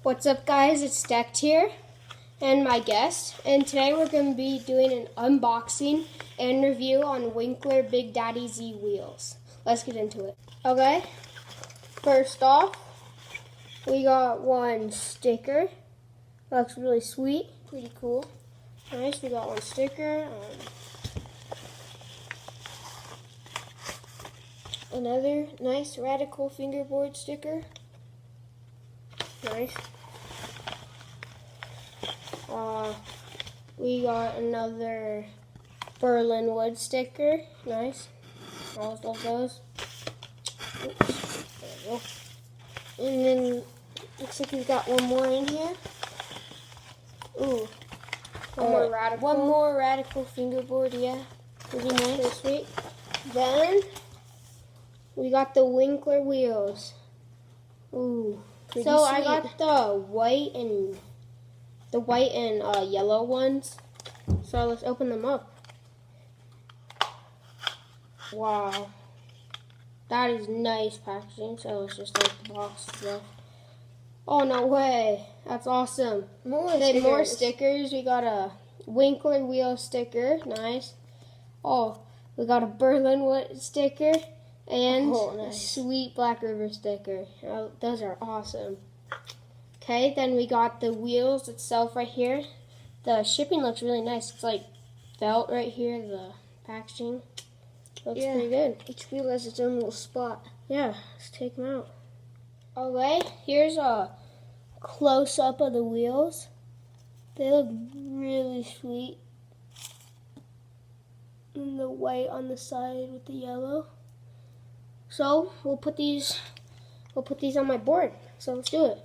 What's up, guys? It's Decked here and my guest, and today we're going to be doing an unboxing and review on Winkler Big Daddy Z wheels. Let's get into it. Okay, first off, we got one sticker. Looks really sweet, pretty cool. Nice, we got one sticker. Another nice Radical fingerboard sticker. Nice. We got another Berlin wood sticker. Nice. Always love those. Oops. There we go. And then looks like we've got one more in here. Ooh. One more Radical fingerboard, yeah. Pretty nice. Pretty sweet. Then we got the Winkler wheels. Ooh. Pretty sweet. I got the white and yellow ones. So let's open them up. Wow. That is nice packaging. So let's just take the box stuff. Oh, no way. That's awesome. More stickers. We got a Winkler wheel sticker. Nice. Oh, we got a Berlin wood sticker. And a sweet Black River sticker. Oh, those are awesome. Okay, then we got the wheels itself right here. The shipping looks really nice. It's like felt right here, the packaging. Looks pretty good. Each wheel has its own little spot. Yeah, let's take them out. Okay, here's a close-up of the wheels. They look really sweet. And the white on the side with the yellow. So we'll put these on my board. So let's do it.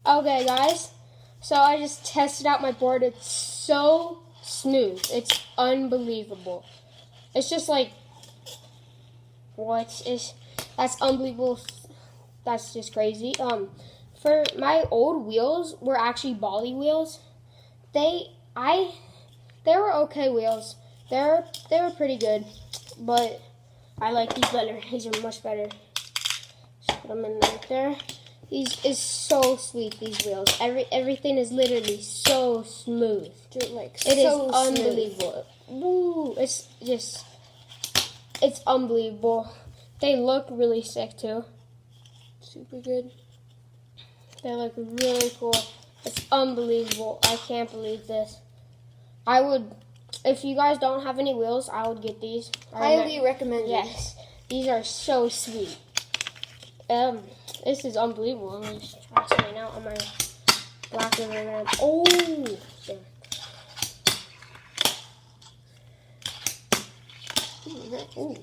Okay, guys, so I just tested out my board. It's so smooth. It's unbelievable. It's just like, that's unbelievable. That's just crazy. For my old wheels were actually Bali wheels. They were okay wheels. They were pretty good, but I like these better. These are much better. Just put them in right there. These is so sweet, these wheels. Everything is literally so smooth. It is unbelievable. Woo! It's unbelievable. They look really sick too. Super good. They look really cool. It's unbelievable. I can't believe this. If you guys don't have any wheels, I would get these. Highly recommended. Yes. These are so sweet. This is unbelievable. Let me just try something out on my Black River ramp. Oh! There. Ooh.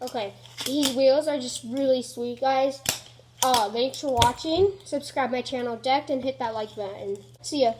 Okay, these wheels are just really sweet, guys. Thanks for watching. Subscribe my channel, Decked, and hit that like button. See ya.